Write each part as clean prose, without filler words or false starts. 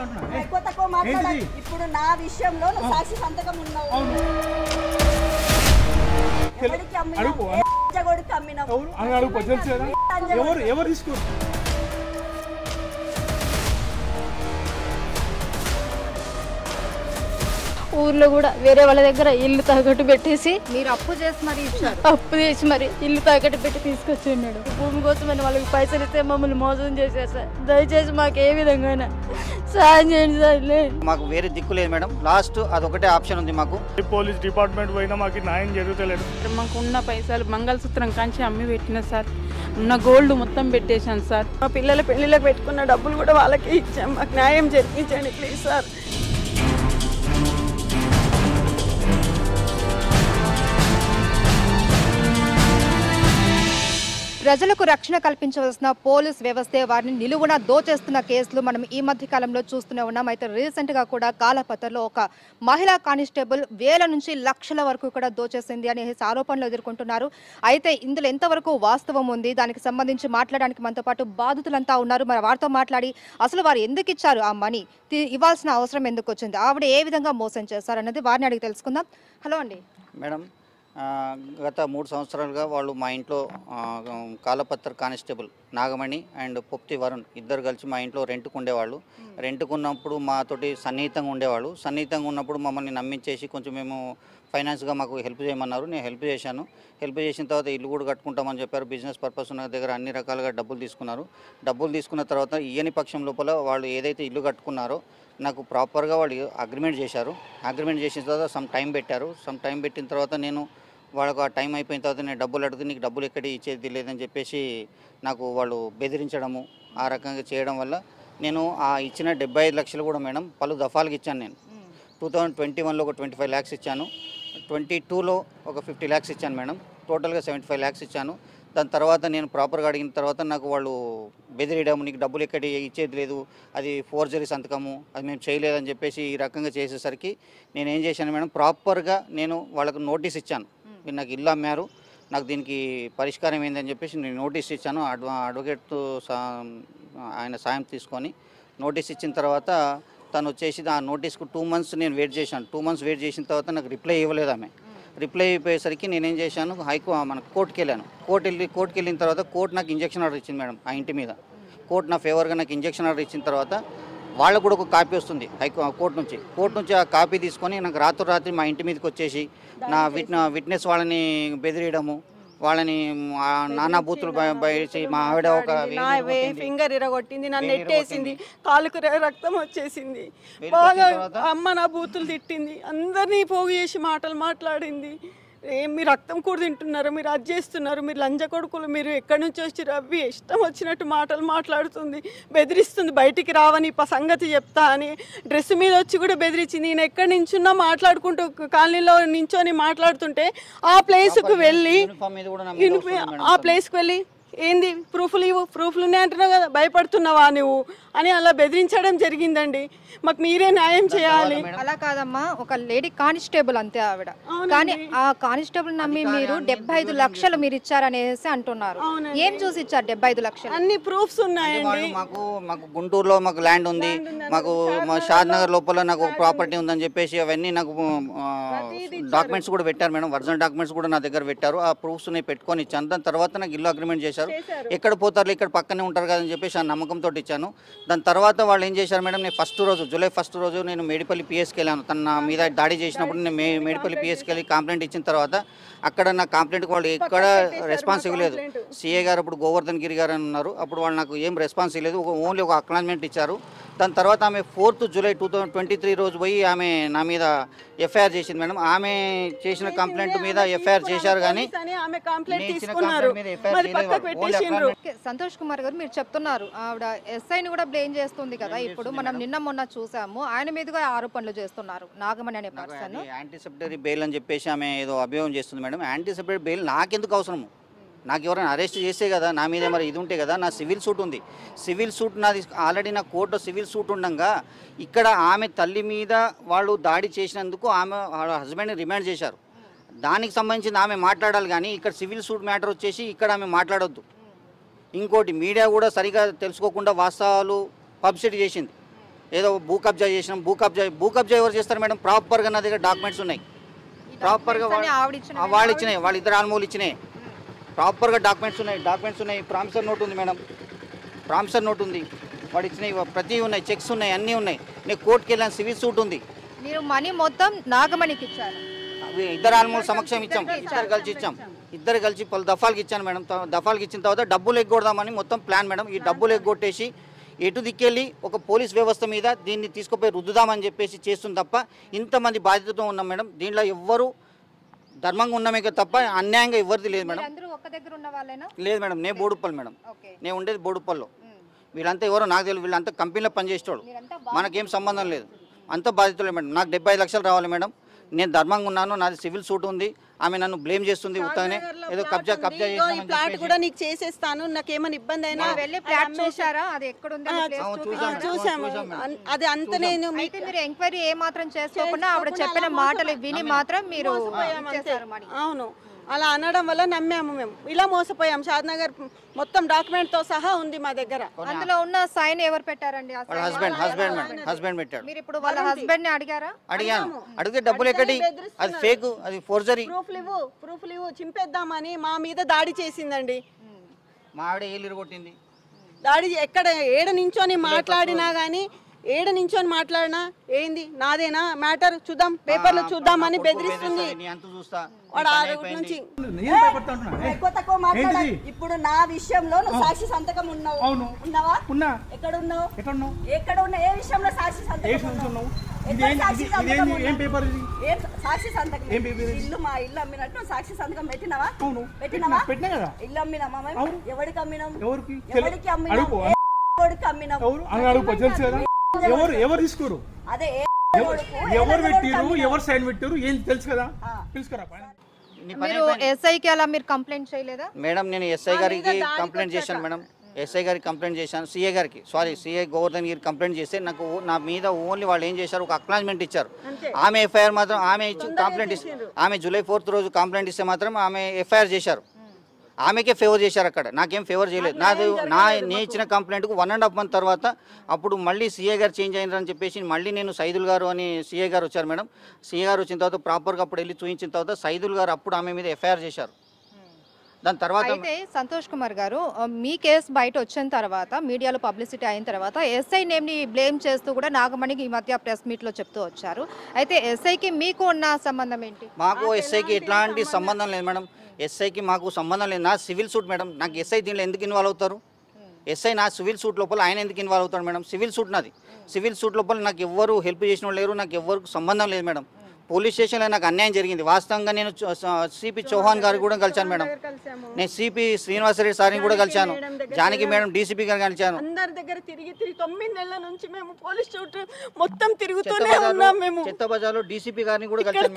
ఎక్కువ తక్కువ మాట్లాడాలి. ఇప్పుడు నా విషయంలో నువ్వు సాక్షి సంతకం ఉన్నావు. ఎవరికి అమ్మినావు? జగోడికి అమ్మినావు. ఎవరు తీసుకోరు. ఊర్లో కూడా వేరే వాళ్ళ దగ్గర ఇల్లు తాకట్టు పెట్టేసి మీరు అప్పు చేసి మరి ఇచ్చారు. అప్పు చేసి మరి ఇల్లు తాకట్టు పెట్టి తీసుకొచ్చి ఉన్నాడు. భూమి కోసమని వాళ్ళకి పైసలు ఇస్తే మమ్మల్ని మోసం చేశారు సార్. దయచేసి మాకు ఏ విధంగా సాయం చేయండి సార్. మాకు వేరే దిక్కు లేదు మేడం. లాస్ట్ అదొకటే ఆప్షన్ ఉంది మాకు. పోలీస్ డిపార్ట్మెంట్ పోయినా మాకు న్యాయం జరుగుతలేదు. మాకు ఉన్న పైసలు మంగళసూత్రం కాంచి అమ్మి పెట్టిన సార్. ఉన్న గోల్డ్ మొత్తం పెట్టేశాను సార్. మా పిల్లల పెళ్లిళ్ళకి పెట్టుకున్న డబ్బులు కూడా వాళ్ళకి ఇచ్చాం. మాకు న్యాయం జరిపించండి ప్లీజ్ సార్. ప్రజలకు రక్షణ కల్పించవలసిన పోలీస్ వ్యవస్థే వారిని నిలువున దోచేస్తున్న కేసులు మనం ఈ మధ్య కాలంలో చూస్తూనే ఉన్నాం. అయితే రీసెంట్గా కూడా కాలపత్రలో ఒక మహిళా కానిస్టేబుల్ వేల నుంచి లక్షల వరకు కూడా దోచేసింది అనే ఆరోపణలు ఎదుర్కొంటున్నారు. అయితే ఇందులో ఎంతవరకు వాస్తవం ఉంది, దానికి సంబంధించి మాట్లాడడానికి మనతో పాటు బాధితులంతా ఉన్నారు. మరి వారితో మాట్లాడి అసలు వారు ఎందుకు ఇచ్చారు, ఆ మనీ ఇవ్వాల్సిన అవసరం ఎందుకు వచ్చింది, ఆవిడ ఏ విధంగా మోసం చేశారు అన్నది వారిని అడిగి తెలుసుకుందాం. హలో అండి. మేడం, గత 3 సంవత్సరాలుగా వాళ్ళు మా ఇంట్లో కాలపత్ర కానిస్టేబుల్ నాగమణి అండ్ పొప్తి వరుణ్ ఇద్దరు కలిసి మా ఇంట్లో రెంట్కు ఉండేవాళ్ళు. రెంట్కు ఉన్నప్పుడు మాతోటి సన్నిహితంగా ఉండేవాళ్ళు. సన్నిహితంగా ఉన్నప్పుడు మమ్మల్ని నమ్మించేసి కొంచెం మేము ఫైనాన్స్గా మాకు హెల్ప్ చేయమన్నారు. నేను హెల్ప్ చేశాను. హెల్ప్ చేసిన తర్వాత ఇల్లు కూడా కట్టుకుంటామని చెప్పారు. బిజినెస్ పర్పస్ ఉన్న దగ్గర అన్ని రకాలుగా డబ్బులు తీసుకున్నారు. డబ్బులు తీసుకున్న తర్వాత ఇయ్యని పక్షం లోపల వాళ్ళు ఏదైతే ఇల్లు కట్టుకున్నారో నాకు ప్రాపర్గా వాళ్ళు అగ్రిమెంట్ చేశారు. అగ్రిమెంట్ చేసిన తర్వాత సమ్ టైం పెట్టారు. సమ్ టైం పెట్టిన తర్వాత నేను వాళ్ళకు ఆ టైం అయిపోయిన తర్వాత నేను డబ్బులు అడిగితే నీకు డబ్బులు ఎక్కడి ఇచ్చేది లేదని చెప్పేసి నాకు వాళ్ళు బెదిరించడము ఆ రకంగా చేయడం వల్ల నేను ఆ ఇచ్చిన 75 లక్షలు కూడా మేడం పలు దఫాలకు ఇచ్చాను. నేను 2021లో ఒక 25 lakhs ఇచ్చాను. 22లో ఒక 50 lakhs ఇచ్చాను మేడం. టోటల్గా 75 lakhs ఇచ్చాను. దాని తర్వాత నేను ప్రాపర్గా అడిగిన తర్వాత నాకు వాళ్ళు బెదిరియడం, నీకు డబ్బులు ఎక్కడి ఇచ్చేది లేదు, అది ఫోర్జరీ సంతకము, అది మేము చేయలేదని చెప్పేసి ఈ రకంగా చేసేసరికి నేను ఏం చేశాను మేడం, ప్రాపర్గా నేను వాళ్ళకు నోటీస్ ఇచ్చాను. మీరు నాకు ఇల్లు అమ్మారు, నాకు దీనికి పరిష్కారం ఏందని చెప్పేసి నేను నోటీస్ ఇచ్చాను. అడ్వకేట్ ఆయన సాయం తీసుకొని నోటీస్ ఇచ్చిన తర్వాత తను వచ్చేసి ఆ నోటీస్కు 2 months నేను వెయిట్ చేశాను. 2 months వెయిట్ చేసిన తర్వాత నాకు రిప్లై ఇవ్వలేదు ఆమె. రిప్లై అయిపోయేసరికి నేనేం చేశాను, మన కోర్టుకి వెళ్ళాను. కోర్టుకి వెళ్ళిన తర్వాత కోర్టు నాకు ఇంజక్షన్ ఆర్డర్ ఇచ్చింది మేడం. ఆ ఇంటి మీద కోర్టు నా ఫేవర్గా నాకు ఇంజక్షన్ ఆర్డర్ ఇచ్చిన తర్వాత వాళ్ళకు కూడా ఒక కాపీ వస్తుంది కోర్టు నుంచి ఆ కాపీ తీసుకొని నాకు రాత్రి మా ఇంటి మీదకి వచ్చేసి నా విట్నెస్ వాళ్ళని బెదిరియడము, వాళ్ళని నానా బూతులు బయసి మా ఆవిడ ఒక ఫింగర్ ఇరగొట్టింది, నన్ను నెట్టేసింది, కాలుకు రక్తం వచ్చేసింది, బాగా అమ్మ నా బూతులు తిట్టింది, అందరినీ పోగు చేసి మాటలు మాట్లాడింది. మీరు రక్తం కూడా తింటున్నారు, మీరు అది చేస్తున్నారు, మీరు లంజ కొడుకులు, మీరు ఎక్కడి నుంచి వచ్చి అవి ఇష్టం వచ్చినట్టు మాటలు మాట్లాడుతుంది, బెదిరిస్తుంది, బయటికి రావని సంగతి చెప్తా అని డ్రెస్ మీద వచ్చి కూడా బెదిరించింది. నేను ఎక్కడి నుంచున్నా మాట్లాడుకుంటూ కాలనీలో నించొని మాట్లాడుతుంటే ఆ ప్లేస్కి వెళ్ళి ఏంది ప్రూఫ్లు ఉన్నాయి అంటున్నావు కదా, భయపడుతున్నావా నువ్వు అని అలా బెదిరించడం జరిగిందండి. మాకు మీరే న్యాయం చేయాలి. అలా కాదమ్మా, ఒక లేడీ కానిస్టేబుల్ అంతే ఆవిడ, కానీ ఆ కానిస్టేబుల్ నమ్మి మీరు 75 లక్షలు మీరు ఇచ్చారనేసి అంటున్నారు. ఏం చూసి ఇచ్చారు 75 లక్షలు? అన్ని ప్రూఫ్స్ ఉన్నాయండి. మాకు గుంటూరులో మాకు ల్యాండ్ ఉంది, మాకు మా షాద్ నగర్ లోపల నాకు ప్రాపర్టీ ఉందని చెప్పేసి అవన్నీ నాకు డాక్యుమెంట్స్ కూడా పెట్టారు మేడం. ఒరిజినల్ డాక్యుమెంట్స్ కూడా నా దగ్గర పెట్టారు. ఆ ప్రూఫ్స్ పెట్టుకొని ఇచ్చాను. దాని తర్వాత నాకు ఇల్లు అగ్రిమెంట్ చేశారు. ఎక్కడ పోతారు, ఇక్కడ పక్కనే ఉంటారు కదని చెప్పేసి ఆ నమ్మకంతో ఇచ్చాను. దాని తర్వాత వాళ్ళు ఏం చేశారు మేడం, నేను జూలై 1st రోజు నేను మేడిపల్లి పిఎస్కి వెళ్ళాను. తన నా మీద దాడి చేసినప్పుడు నేను మేడిపల్లి పిఎస్కి వెళ్ళి కంప్లైంట్ ఇచ్చిన తర్వాత అక్కడ నా కంప్లైంట్కి వాళ్ళు ఎక్కడ రెస్పాన్స్ ఇవ్వలేదు. సిఏ గారు అప్పుడు గోవర్ధన్ గిరి గారు అని ఉన్నారు. అప్పుడు వాళ్ళు నాకు ఏం రెస్పాన్స్ ఇవ్వలేదు, ఓన్లీ ఒక అక్నాలజ్మెంట్ ఇచ్చారు. దాని తర్వాత ఆమె 4th జూలై 2023 రోజు పోయి ఆమె నా మీద ఎఫ్ఐఆర్ చేసింది మేడం. ఆమె చేసిన కంప్లైంట్ మీద ఎఫ్ఐఆర్ చేశారు, కానీ సంతోష్ కుమార్ గారు మీరు చెప్తున్నారు ఆవిడ ఎస్ఐని కూడా బ్లేమ్ చేస్తుంది కదా. ఇప్పుడు మనం నిన్న మొన్న చూసాము, ఆయన మీదుగా ఆరోపణలు చేస్తున్నారు నాగమణి అనే పర్సన్. యాంటీసెప్టరీ బెయిల్ అని చెప్పేసి ఆమె ఏదో అభియోగం చేస్తుంది మేడం. యాంటీసెప్టరీ బెయిల్ నాకెందుకు అవసరము? నాకు ఎవరైనా అరెస్ట్ చేసే కదా, నా మీద మరి ఇది ఉంటే కదా. నా సివిల్ సూట్ ఉంది, సివిల్ సూట్ నాది ఆల్రెడీ నా కోర్టులో సివిల్ సూట్ ఉండగా ఇక్కడ ఆమె తల్లి మీద వాళ్ళు దాడి చేసినందుకు ఆమె వాళ్ళ హస్బెండ్ని రిమాండ్ చేశారు. దానికి సంబంధించి ఆమె మాట్లాడాలి, కానీ ఇక్కడ సివిల్ సూట్ మ్యాటర్ వచ్చేసి ఇక్కడ ఆమె మాట్లాడొద్దు. ఇంకోటి, మీడియా కూడా సరిగా తెలుసుకోకుండా వాస్తవాలు పబ్లిసిటీ చేసింది. ఏదో భూ కబ్జా చేసినాం. భూ కబ్జా ఎవరు చేస్తారు మేడం? ప్రాపర్గా నా దగ్గర డాక్యుమెంట్స్ ఉన్నాయి. ప్రాపర్గా వాళ్ళు ఇచ్చినాయి, వాళ్ళిద్దరు ఆల్మూలు ఇచ్చినాయి. ప్రాపర్గా డాక్యుమెంట్స్ ఉన్నాయి. ప్రామిసర్ నోట్ ఉంది మేడం, ప్రామిసర్ నోట్ ఉంది. వాడు ఇచ్చినాయి ప్రతి ఉన్నాయి, చెక్స్ ఉన్నాయి, అన్నీ ఉన్నాయి. నేను కోర్టుకి వెళ్ళాను, సివిల్ సూట్ ఉంది. మీరు మనీ మొత్తం నాగమణికి ఇచ్చారు? ఇద్దరు ఆల్మూలు సమక్షం ఇచ్చాం, ఇద్దరు కలిసి పలు దఫాలకి ఇచ్చాను మేడం. దఫాలకి ఇచ్చిన తర్వాత డబ్బులు ఎగ్గొడదామని మొత్తం ప్లాన్ మేడం. ఈ డబ్బులు ఎగ్గొట్టేసి ఎటు దిక్కెళ్ళి ఒక పోలీస్ వ్యవస్థ మీద దీన్ని తీసుకుపోయి రుద్దుదామని చెప్పేసి చేస్తుంది తప్ప ఇంతమంది బాధ్యతతో ఉన్నాం మేడం. దీంట్లో ఎవ్వరు ధర్మంగా ఉన్నామే తప్ప అన్యాయంగా ఎవరిది లేదు మేడం. లేదు మేడం, నేను బోడుప్పల్ మేడం, నేను ఉండేది బోడుప్పల్లో. వీళ్ళంతా ఎవరో నాకు తెలియదు, వీళ్ళంతా కంపెనీలో పనిచేసేవాడు, మనకేం సంబంధం లేదు. అంత బాధ్యతలే మేడం. నాకు 75 లక్షలు రావాలి మేడం. నేను ధర్మంగా ఉన్నాను, నాది సివిల్ సూట్ ఉంది. ఆమె నన్ను బ్లేమ్ చేస్తుంది, ఉత్తగానే ఏదో కబ్జా ఫ్లాట్ కూడా నీకు చేసేస్తాను, నాకేమైనా ఇబ్బంది అయినా చూసాము. అది అంత నేను మీరు ఎంక్వైరీ ఏ మాత్రం చేసుకోకుండా ఆవిడ చెప్పిన మాటలు విని మాత్రం మీరు అవును అలా అనడం వల్ల నమ్మాము మేము. ఇలా మోసపోయాం. షాద్నగర్ మొత్తం డాక్యుమెంట్ తో సహా ఉంది మా దగ్గర. అందులో ఉన్న సైన్ ఎవరు పెట్టారండి? హస్బెండ్ పెట్టాడు. మీరు ఇప్పుడు వాళ్ళ హస్బెండ్ ని అడిగారా? అడిగాను. అడిగితే డబ్బులు ఎక్కడి? అది ఫేక్, అది ఫోర్జరీ. ప్రూఫ్లు చింపేద్దామని మా మీద దాడి చేసిందండి. మా ఆవిడ ఏళ్ళు కొట్టింది. దాడి ఎక్కడ ఏడ నించొని మాట్లాడినా గానీ, ఏడ నించొని మాట్లాడినా ఏంది నాదేనా మ్యాటర్ చూద్దాం, పేపర్లో చూద్దామని బెదిరిస్తుంది. వాడు ఆ రోజు నుంచి ఎక్కువ తక్కువ మాట్లాడాలి. ఇప్పుడు నా విషయంలో నువ్వు సాక్షి సంతకం ఉన్నావా? ఎక్కడ ఉన్నావు? ఎక్కడ ఉన్నా? ఏ విషయంలో సాక్షి సంతకం? సాక్షి సంతకం ఇల్లు, మా ఇల్లు అమ్మినట్టు సాక్షి సంతకం పెట్టినావా? ఇల్లు అమ్మినామా? ఎవరికి అమ్మినాం? ఎవరికి అమ్మినాం? ఎవరు తీసుకోరు? అదే ఎవరు పెట్టిరు, ఎవరు సైన్ పెట్టారు ఏం తెలుసు కదా, తెలుసుకురా. మీరు ఎస్ఐకి అలా మీరు కంప్లైంట్ చేయలేదా? మేడం నేను ఎస్ఐ గారికి కంప్లైంట్ చేశాను మేడం. ఎస్ఐ గారికి కంప్లైంట్ చేశాను, సిఏ గారికి, సిఏ గోవర్ధన్ గారికి కంప్లైంట్ చేస్తే నాకు నా మీద ఓన్లీ వాళ్ళు ఏం చేశారు, ఒక అక్నాలజ్మెంట్ ఇచ్చారు. ఆమె ఎఫ్ఐఆర్ మాత్రం ఆమె కంప్లైంట్ ఆమె జూలై 4th రోజు కంప్లైంట్ ఇస్తే మాత్రం ఆమె ఎఫ్ఐఆర్ చేశారు. ఆమెకే ఫేవర్ చేశారు, అక్కడ నాకేం ఫేవర్ చేయలేదు. నేను ఇచ్చిన కంప్లైంట్కు 1.5 month తర్వాత అప్పుడు మళ్ళీ సీఏ గారు చేంజ్ అయినారని చెప్పేసి మళ్ళీ నేను సైదుల్ గారు అని సీఏ గారు వచ్చారు మేడం. సీఏ గారు వచ్చిన తర్వాత ప్రాపర్గా అప్పుడు వెళ్ళి చూపించిన తర్వాత సైదుల్ గారు అప్పుడు ఆమె మీద ఎఫ్ఐఆర్ చేశారు. దాని తర్వాత అయితే సంతోష్ కుమార్ గారు, మీ కేసు బయట వచ్చిన తర్వాత మీడియాలో పబ్లిసిటీ అయిన తర్వాత ఎస్ఐ నేమ్ని బ్లేమ్ చేస్తూ కూడా నాగమణికి ఈ మధ్య ప్రెస్ మీట్లో చెప్తూ వచ్చారు. అయితే ఎస్ఐకి మీకు ఉన్న సంబంధం ఏంటి? మాకు ఎస్ఐకి ఎట్లాంటి సంబంధం లేదు మేడం. ఎస్ఐకి మాకు సంబంధం లేదు. నా సివిల్ సూట్ మేడం. నాకు ఎస్ఐ దీనిలో ఎందుకు ఇన్వాల్వ్ అవుతారు? ఎస్ఐ నా సివిల్ సూట్ లోపల ఆయన ఎందుకు ఇన్వాల్వ్ అవుతాడు మేడం? సివిల్ సూట్ నాది. సివిల్ సూట్ లోపల నాకు ఎవ్వరు హెల్ప్ చేసిన వాళ్ళు లేరు, నాకు ఎవ్వరికి సంబంధం లేదు మేడం. పోలీస్ స్టేషన్లో నాకు అన్యాయం జరిగింది. వాస్తవంగా నేను సిపి చౌహాన్ గారు కూడా కలిశాను మేడం. నేను సిపి శ్రీనివాసరెడ్డి సార్ని కూడా కలిశాను, జానకి మేడం డీసీపీ గారు కలిశాను. అందరి దగ్గర తిరిగి 9 నెలల నుంచి మేము పోలీస్ షూట్ మొత్తం తిరుగుతూనే ఉన్నాం. మేము చెత్త బజార్లో డీసీపీ గారిని కూడా కలిశాను.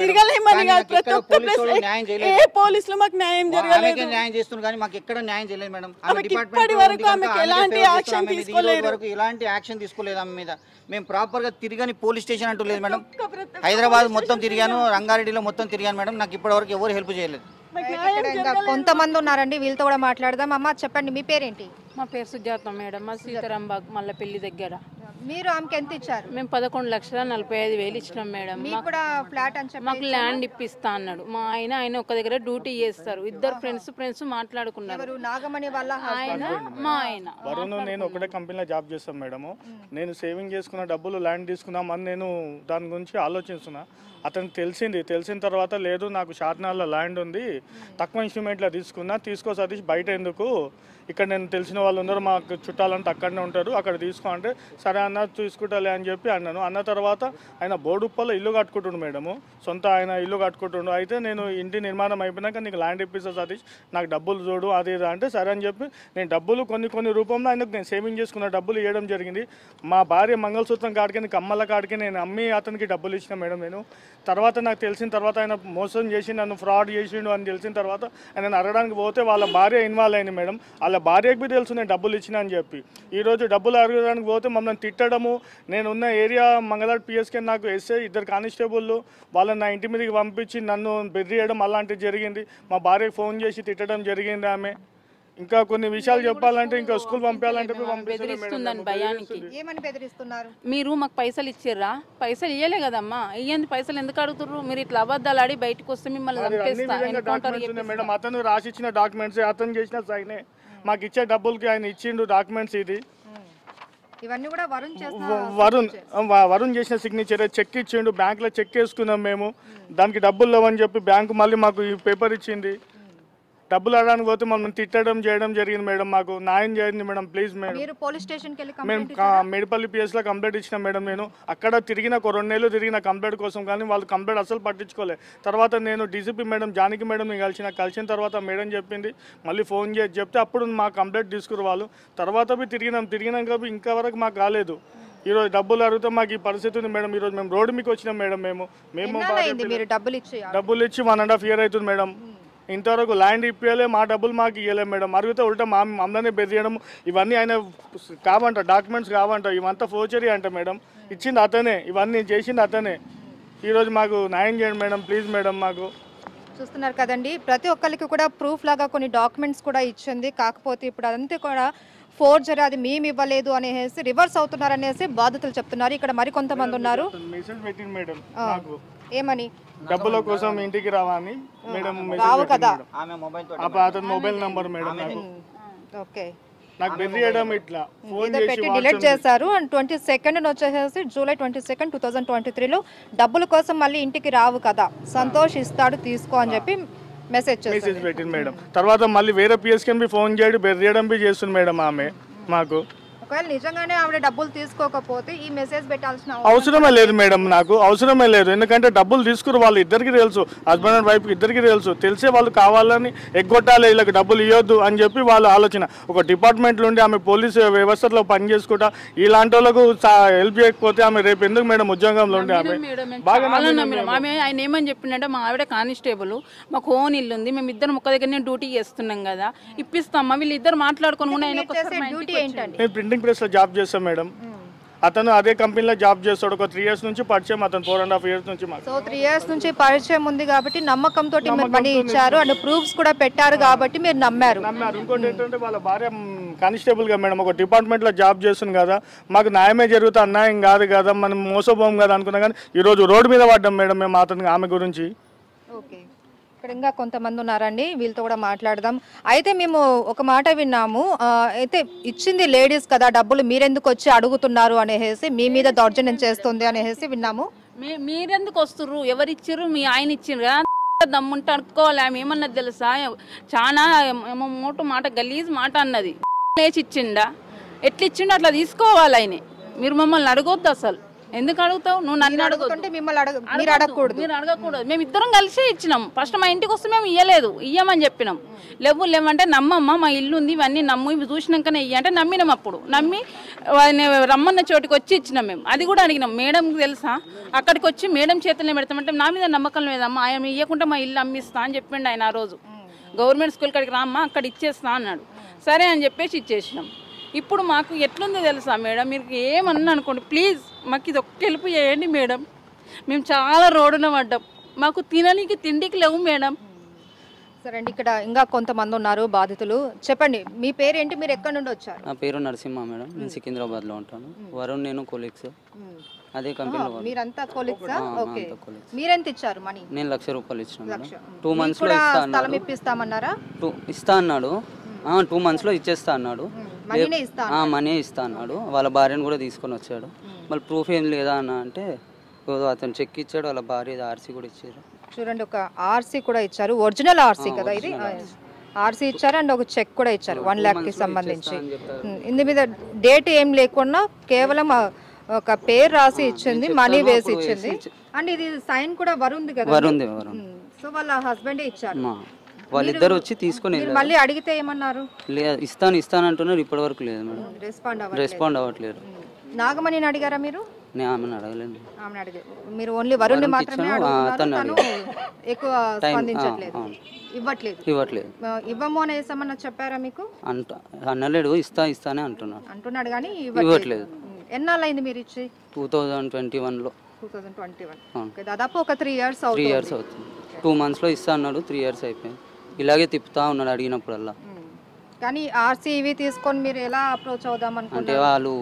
పోలీసులు మాకు న్యాయం జరగలేదు. న్యాయం చేస్తున్నారు కానీ మాకు ఎక్కడ న్యాయం చేయలేదు మేడం. ఇప్పటి వరకు ఆమెకి ఎలాంటి యాక్షన్ తీసుకోలేదు. ఎలాంటి యాక్షన్ తీసుకోలేదు ఆమె మీద. మేము ప్రాపర్గా తిరిగని పోలీస్ స్టేషన్ అంటూ లేదు మేడం. హైదరాబాద్ మొత్తం తిరిగాను, రంగారెడ్డిలో మొత్తం తిరిగాను మేడం. నాకు ఇప్పటివరకు ఎవరు హెల్ప్ చేయలేదు. కొంతమంది ఉన్నారండి, వీళ్ళతో కూడా మాట్లాడదాం. అమ్మ చెప్పండి, మీ పేరేంటి? మా పేరు సుజాత మేడం. మా సీతారాంబాగ్ మల్లపల్లి దగ్గర. మీరు ఆమెకి ఎంత ఇచ్చారు? మేము 11,45,000 ఇచ్చినాం మేడం. మాకు ల్యాండ్ ఇప్పిస్తా అన్నాడు మా ఆయన ఒక దగ్గర డ్యూటీ చేస్తారు. ఇద్దరు ఫ్రెండ్స్ మాట్లాడుకున్నారు. నాగమణి వాళ్ళ ఆయన మా ఆయన వరుణ్ నేను ఒకటే కంపెనీలో జాబ్ చేస్తాను మేడము. నేను సేవింగ్ చేసుకున్న డబ్బులు ల్యాండ్ తీసుకుందామని నేను దాని గురించి ఆలోచిస్తున్నా. అతనికి తెలిసిన తర్వాత లేదు నాకు షార్ట్నాల్లో ల్యాండ్ ఉంది, తక్కువ ఇన్స్ట్రుమెంట్లో తీసుకో సతీష్, బయట ఎందుకు, ఇక్కడ నేను తెలిసిన వాళ్ళు ఉన్నారు, మాకు చుట్టాలంటే అక్కడనే ఉంటారు, అక్కడ తీసుకో అంటే సరే అన్న తీసుకుంటాలే అని చెప్పి అన్నాను. అన్న తర్వాత ఆయన బోడుప్పల్లో ఇల్లు కట్టుకుంటుండు మేడము, సొంత ఆయన ఇల్లు కట్టుకుంటుండు. అయితే నేను ఇంటి నిర్మాణం అయిపోయినాక నీకు ల్యాండ్ ఇప్పిస్తా సతీష్, నాకు డబ్బులు చూడు అది ఇది అంటే సరే అని చెప్పి నేను డబ్బులు కొన్ని రూపంలో ఆయనకు నేను సేవింగ్ చేసుకున్న డబ్బులు ఇవ్వడం జరిగింది. మా భార్య మంగళసూత్రం కాడికి కమ్మల కాడికి నేను అమ్మి అతనికి డబ్బులు ఇచ్చిన మేడం. నేను తర్వాత నాకు తెలిసిన తర్వాత ఆయన మోసం చేసి నన్ను ఫ్రాడ్ చేసిండు అని తెలిసిన తర్వాత ఆయన అడగడానికి పోతే వాళ్ళ భార్య ఇన్వాల్వ్ అయింది మేడం. వాళ్ళ భార్యకు తెలుసు నేను డబ్బులు ఇచ్చిన అని చెప్పి. ఈరోజు డబ్బులు అడగడానికి పోతే మమ్మల్ని తిట్టడము, నేను ఉన్న ఏరియా మంగళాడు పిఎస్కే నాకు ఎస్ఐ 2 కానిస్టేబుల్ వాళ్ళని నా ఇంటి మీదకి పంపించి నన్ను బెదిరియడం అలాంటివి జరిగింది. మా భార్యకు ఫోన్ చేసి తిట్టడం జరిగింది ఆమె. ఇంకా కొన్ని విషయాలు చెప్పాలంటే ఇంకా స్కూల్ పంపించాలంటే బెదిరిస్తుందని భయానికి. ఏమని బెదిరిస్తున్నారు? మీరు మాకు పైసలు ఇచ్చిర్రా? పైసలు ఇయ్యలే కదమ్మా, ఇయ్యంది పైసలు ఎందుకు అడుగుతుర్రు? మీరు ఇట్లా అబద్ధాలు ఆడి బయటకు వస్తే మిమ్మల్ని మేడం అతను రాసిచ్చిన డాక్యుమెంట్స్, అతను చేసిన సైనే మాకు ఇచ్చే డబ్బులకి ఆయన ఇచ్చిండు డాక్యుమెంట్స్. ఇది ఇవన్నీ కూడా వరుణ్ చేసిన సిగ్నేచర్. చెక్ ఇచ్చిండు, బ్యాంకులో చెక్ వేసుకున్నాం మేము. దానికి డబ్బులు లేవని చెప్పి బ్యాంకు మళ్ళీ మాకు ఈ పేపర్ ఇచ్చింది. డబ్బులు అడడానికి పోతే మమ్మల్ని తిట్టడం చేయడం జరిగింది మేడం. మాకు న్యాయం చేయండి మేడం ప్లీజ్ మేడం. మేము మేడిపల్లి పిఎస్లో కంప్లైంట్ ఇచ్చినాం మేడం. నేను అక్కడ తిరిగిన 2 నెలలు తిరిగిన కంప్లైంట్ కోసం, కానీ వాళ్ళు కంప్లైంట్ అసలు పట్టించుకోలేదు. తర్వాత నేను డీసీపీ మేడం జానకి మేడం కలిసిన తర్వాత మేడం చెప్పింది మళ్ళీ ఫోన్ చేసి చెప్తే అప్పుడు మా కంప్లైంట్ తీసుకురు వాళ్ళు. తర్వాత తిరిగినాక ఇంకా వరకు మాకు కాలేదు. ఈరోజు డబ్బులు అడిగితే మాకు ఈ పరిస్థితి ఉంది మేడం. ఈరోజు మేము రోడ్డు మీకు వచ్చినాం మేడం. మేము డబ్బులు ఇచ్చి 1.5 year అవుతుంది మేడం. ఇంతవరకు ల్యాండ్ ఇప్పియలే, మా డబ్బులు మాకు ఇవ్వలేము మేడం. అడిగితే ఉల్టా మమ్మల్ని బెదిరియడం, ఇవన్నీ ఆయన కావంట, డాక్యుమెంట్స్ కావంట, ఇవంతా ఫోర్జరీ అంట మేడం. ఇచ్చింది అతనే, ఇవన్నీ చేసింది అతనే. ఈరోజు మాకు న్యాయం చేయండి మేడం ప్లీజ్ మేడం. మాకు చూస్తున్నారు కదండి, ప్రతి ఒక్కరికి కూడా ప్రూఫ్ లాగా కొన్ని డాక్యుమెంట్స్ కూడా ఇచ్చింది. కాకపోతే ఇప్పుడు అదంతా కూడా ఫోర్జరీ, అది మేము ఇవ్వలేదు అనేసి రివర్స్ అవుతున్నారు అనేసి బాధితులు చెప్తున్నారు. ఇక్కడ మరి కొంతమంది ఉన్నారు. మెసేజ్ పెట్టింది మేడం నాకు, ఏమని? డబ్బుల కోసం ఇంటికి రావని మేడం. రావు కదా, అతని మొబైల్ నంబర్ మేడం. ఓకే, నాకు బెదిరియడం ఇట్లా ఫోన్ పెట్టి డిలీట్ చేశారు. అండ్ 22nd వచ్చేసి జూలై 22, 2023లో డబ్బుల కోసం మళ్ళీ ఇంటికి రావు కదా, సంతోష్ ఇస్తాడు తీసుకో అని చెప్పి మెసేజ్ పెట్టింది మేడం. తర్వాత మళ్ళీ వేరే పిఎస్కి ఫోన్ చేయడం బెదిరియడం చేస్తుంది మేడం ఆమె మాకు. ఒకవేళ నిజంగానే ఆవిడ డబ్బులు తీసుకోకపోతే ఈ మెసేజ్ పెట్టాల్సిన అవసరమే లేదు మేడం. నాకు అవసరమే లేదు, ఎందుకంటే డబ్బులు తీసుకురు వాళ్ళు ఇద్దరికి తెలుసు, హస్బెండ్ అండ్ వైఫ్ ఇద్దరికి తెలిసే వాళ్ళు కావాలని ఎగ్గొట్టాలి, వీళ్ళకి డబ్బులు ఇవ్వద్దు అని చెప్పి వాళ్ళ ఆలోచన. ఒక డిపార్ట్మెంట్లో ఉండి ఆమె పోలీసు వ్యవస్థలో పనిచేసుకుంటా ఇలాంటి వాళ్ళకు హెల్ప్ చేయకపోతే ఆమె రేపు ఎందుకు మేడం ఉద్యోగంలో ఉండే? ఆమె ఆమె ఆయన ఏమని చెప్పిందంటే, మా ఆవిడ కానిస్టేబుల్, మాకు ఓన్ ఇల్లు ఉంది, మేము ఇద్దరు ఒక్క దగ్గరనే డ్యూటీ చేస్తున్నాం కదా, ఇప్పిస్తామా? వీళ్ళు ఇద్దరు మాట్లాడుకుని ప్రింటింగ్ ప్రెస్ లో జాబ్ చేస్తాం మేడం. అతను అదే కంపెనీలో జాబ్ చేస్తాడు. ఒక 3 years నుంచి పరిచయం, అతను 4.5 years నుంచి. సో 3 years నుంచి పరిచయం ఉంది కాబట్టి నమ్మకంతో మనీ ఇచ్చారు అండ్ ప్రూఫ్స్ కూడా పెట్టారు కాబట్టి మీరు నమ్మారు. ఇంకోటి ఏంటంటే వాళ్ళ భార్య కానిస్టేబుల్ గా మేడం ఒక డిపార్ట్మెంట్ లో జాబ్ చేస్తుంది కదా, మాకు న్యాయమే జరుగుతా, అన్యాయం కాదు కదా, మనం మోసపోం కదా అనుకున్నాం. కానీ ఈ రోజు రోడ్డు మీద పడ్డాం మేడం మేము అతనికి, ఆమె గురించి. ఓకే, ఇక్కడ ఇంకా కొంతమంది ఉన్నారండి, వీళ్ళతో కూడా మాట్లాడదాం. అయితే మేము ఒక మాట విన్నాము, అయితే ఇచ్చింది లేడీస్ కదా, డబ్బులు మీరెందుకు వచ్చి అడుగుతున్నారు అనేసి, మీ మీద దౌర్జన్యం చేస్తుంది అనేసి విన్నాము. మీరెందుకు వస్తుర్రు? ఎవరిచ్చిర్రు? మీ ఆయన ఇచ్చిండ్రు కదా, దమ్ముంటే అనుకోవాలి. ఆమె ఏమన్నది తెలుసా, చాలా మోటు మాట, గలీజ్ మాట అన్నది. లేచి ఇచ్చిండా? ఎట్లా ఇచ్చిండో అట్లా తీసుకోవాలి ఆయన. మీరు మమ్మల్ని అడగొద్దు అసలు. ఎందుకు అడుగుతావు? నువ్వు నన్ను అడగొద్దు, మీరు అడగకూడదు. మేము ఇద్దరం కలిసి ఇచ్చినాం. ఫస్ట్ మా ఇంటికి వస్తే మేము ఇయ్యమని చెప్పినాం. లేవంటే నమ్మమ్మ, మా ఇల్లు ఉంది, ఇవన్నీ నమ్ము, ఇవి చూసినాకనే ఇయ్యంటే నమ్మినాం. అప్పుడు నమ్మి రమ్మన్న చోటికి వచ్చి ఇచ్చినాం. మేము అది కూడా అడిగినాం. మేడంకి తెలుసా, అక్కడికి వచ్చి మేడం చేతుల్లో పెడతామంటే నా మీద నమ్మకం లేదమ్మా, ఆయన ఇవ్వకుండా మా ఇల్లు అమ్మిస్తా అని చెప్పిండు ఆయన. ఆ రోజు గవర్నమెంట్ స్కూల్ కాడికి రామ్మా, అక్కడ ఇచ్చేస్తా అన్నాడు. సరే అని చెప్పేసి ఇచ్చేసినాం. ఇప్పుడు మాకు ఎట్లుందో తెలుసా మేడం, మీరు ఏమన్నా అనుకోండి ప్లీజ్, మాకు ఇది ఒక్క హెల్ప్ చేయండి మేడం. మేము చాలా రోడ్డున పడ్డాం, మాకు తినడానికి తిండికి లేవు మేడం. సరే అండి, ఇక్కడ ఇంకా కొంతమంది ఉన్నారు బాధితులు. చెప్పండి, మీ పేరేంటి, మీరు ఎక్కడి నుండి వచ్చారు? నా పేరు నరసింహ మేడం, నేను సికింద్రాబాద్లో ఉంటాను. వరుణ్ నేను కొలీగ్స్, అదే కంపెనీలో. మీరంతా కొలీగ్సా? ఓకే, మీరెంత ఇచ్చారు మనీ? నేను 1,00,000 రూపాయలు ఇచ్చాను. 2 monthsలో ఇప్పిస్తామన్నారా? ఇస్తా అన్నాడు. 2 monthsలో ఇచ్చేస్తా అన్నాడు. మనీ ఇస్తా అన్నాడు. వాళ్ళ భార్యను కూడా తీసుకొని వచ్చాడు. మళ్ళీ ప్రూఫ్ ఏం లేదా అన్న అంటే అతను చెక్ ఇచ్చాడు, వాళ్ళ భార్య ఆర్సీ కూడా ఇచ్చారు. చూడండి, ఒక ఆర్సీ కూడా ఇచ్చారు, ఒరిజినల్ ఆర్సీ కదా ఇది. ఆర్సీ ఇచ్చారు అండ్ ఒక చెక్ కూడా ఇచ్చారు 1 lakh సంబంధించి. ఇందు మీద డేట్ ఏం లేకుండా కేవలం ఒక పేరు రాసి ఇచ్చింది, మనీ వేసి ఇచ్చింది. అండ్ ఇది సైన్ కూడా వరుణ్ కదా. సో వాళ్ళ హస్బెండే ఇచ్చారు. వాళ్ళిద్దరు వచ్చి తీసుకొని మళ్ళీ అడిగితే ఏమన్నారు? ఇస్తాను అంటున్నారు. ఇప్పటి వరకు లేదు మేడం, రెస్పాండ్ అవ్వట్లేదు. నాగమణిని అడిగారా మీరు? నేను ఆమెను అడగలేదు. మీరు ఓన్లీ వరుణ్ని మాత్రమే అడుగుతున్నారు, ఎక్కువ స్పందించట్లేదు, ఇవ్వట్లేదు. ఇవ్వము అనేసి ఏమన్నా చెప్పారా మీకు? అనలేడు, ఇస్తానే అంటున్నాడు కానీ ఇవ్వట్లేదు. ఎన్నాళ్ళైంది మీరు ఇచ్చి? 2021లో. 2021, దాదాపు ఒక 3 years అవుతుంది. 2 monthsలో ఇస్తా అన్నాడు, 3 years అయిపోయింది. ఇలాగే తిప్పుతా ఉన్నాడు అడిగినప్పుడల్లా. కానీ ఆర్సీ ఇవి తీసుకొని మీరు ఎలా అప్రోచ్ అవుదాం అంటే అనుకుంటున్నారు?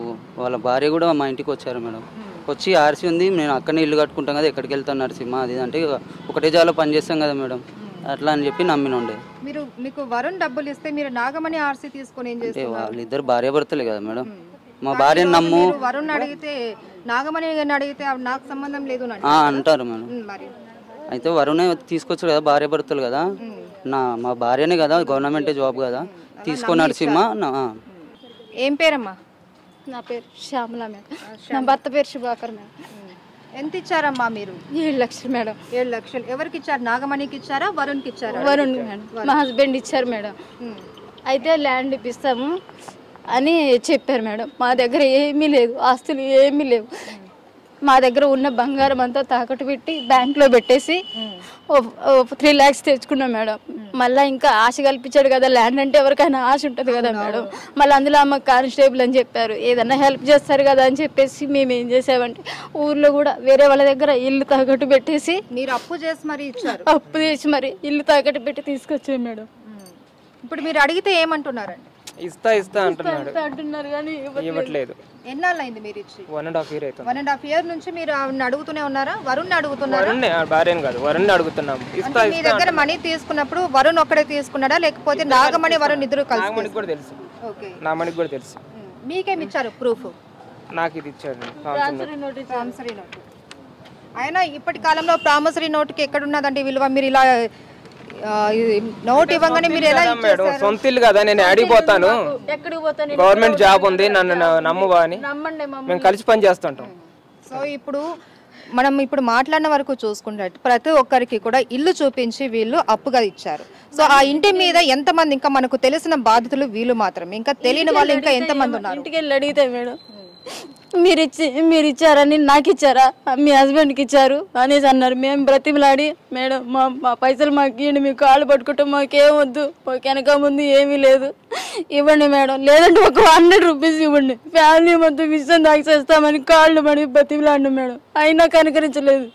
వాళ్ళ భార్య కూడా మా ఇంటికి వచ్చారు మేడం. వచ్చి ఆర్సీ ఉంది, నేను అక్కడనే ఇల్లు కట్టుకుంటాం కదా, ఎక్కడికి వెళ్తాను నరసింహ అది అంటే ఒకటే జాలో పని చేస్తాం కదా మేడం, అట్లా అని చెప్పి నమ్మినుండే. మీకు వరుణ్ డబ్బులు ఇస్తే మీరు నాగమణి ఆర్సీ తీసుకొని ఏం చేస్తారు? వాళ్ళిద్దరు భార్య భర్తలే కదా మేడం. మా భార్యను నమ్ము వరుణ్ అడిగితే నాగమణి అడిగితే నాకు సంబంధం లేదు అంటారు మేడం. అయితే వరుణే తీసుకొచ్చారు కదా, భార్య భర్తలు కదా, మా భార్యనే కదా, గవర్నమెంటే జాబ్ కదా, తీసుకొని నరసింహ. ఏం పేరమ్మా? నా పేరు శ్యామల మేడం. నా భర్త పేరు శుభాకర్ మేడం. ఎంత ఇచ్చారమ్మా మీరు? 7 లక్షలు మేడం. 7 లక్షలు ఎవరికి ఇచ్చారు? నాగమణికి ఇచ్చారా, వరుణ్కి ఇచ్చారా? వరుణ్ మేడం, మా హస్బెండ్ ఇచ్చారు మేడం. అయితే ల్యాండ్ ఇప్పిస్తాము అని చెప్పారు మేడం. మా దగ్గర ఏమీ లేదు, ఆస్తులు ఏమీ లేవు. మా దగ్గర ఉన్న బంగారం అంతా తాకట్టు పెట్టి బ్యాంక్లో పెట్టేసి 3 lakhs తెచ్చుకున్నాం మేడం. మళ్ళీ ఇంకా ఆశ కల్పించాడు కదా, ల్యాండ్ అంటే ఎవరికైనా ఆశ ఉంటుంది కదా మేడం. మళ్ళీ అందులో అమ్మ కానిస్టేబుల్ అని చెప్పారు, ఏదన్నా హెల్ప్ చేస్తారు కదా అని చెప్పేసి మేము ఏం చేసామంటే ఊర్లో కూడా వేరే వాళ్ళ దగ్గర ఇల్లు తాకట్టు పెట్టేసి, మీరు అప్పు చేసి మరి ఇచ్చారు? అప్పు చేసి మరి ఇల్లు తాకట్టు పెట్టి తీసుకొచ్చాం మేడం. ఇప్పుడు మీరు అడిగితే ఏమంటున్నారండి? ఇస్తా అంటున్నారు కానీ ఇవ్వట్లేదు. ఎన్నాళ్ళైంది మీరు ఇచ్చి? 1.5 year అవుతుంది. 1.5 year నుంచి మీరు అడుగుతూనే ఉన్నారా? వరుణ్ అడుగుతున్నారా? భార్యను కాదు, వరుణ్ అడుగుతున్నాం. మీ దగ్గర మనీ తీసుకున్నప్పుడు వరుణ్ ఒక్కడే తీసుకున్నాడా లేకపోతే నాగమణి వరుణ్ ఇద్దరు కలిసి? నాగమణికి కూడా తెలుసు. ఓకే, నాగమణికి కూడా తెలుసు. మీకేమి ఇచ్చారు ప్రూఫ్? నాకు ఇది ఇచ్చారు, ప్రామిసరీ నోట్. అయినా ఇప్పటి కాలంలో ప్రామిసరీ నోట్కి ఎక్కడ ఉన్నదండి విలువ? మీరు ఇలా నోట్ ఇవ్వగానే మీరు ఎలా మేడం? సొంత ఇల్లు కదా, నేను అడిగిపోతాను, గవర్నమెంట్ జాబ్ ఉంది, నన్ను నమ్మువా అని మేము కలిసి పని చేస్తుంటాం. సో ఇప్పుడు మనం మాట్లాడిన వరకు చూసుకుంటే ప్రతి ఒక్కరికి కూడా ఇల్లు చూపించి వీళ్ళు అప్పుగా ఇచ్చారు. సో ఆ ఇంటి మీద ఎంతమంది, ఇంకా మనకు తెలిసిన బాధితులు వీళ్ళు మాత్రమే, ఇంకా తెలియని వాళ్ళు ఇంకా ఎంతమంది ఉన్నారు? ఇంటికి వెళ్ళి అడిగితే మేడం మీరు ఇచ్చారని, నాకు ఇచ్చారా, మీ హస్బెండ్కి ఇచ్చారు అనేసి అన్నారు. మేము బ్రతిమలాడి మేడం మా పైసలు మాకు ఇవ్వండి, మీ కాళ్ళు పట్టుకుంటే మాకేం వద్దు, మాకు వెనక ముందు ఏమీ లేదు, ఇవ్వండి మేడం, లేదంటే ఒక 100 rupees ఇవ్వండి, ఫ్యామిలీ మొత్తం విషయం దాకా చేస్తామని కాళ్ళు పడి బ్రతిమలాడినాం మేడం. అయినా కనుకరించలేదు.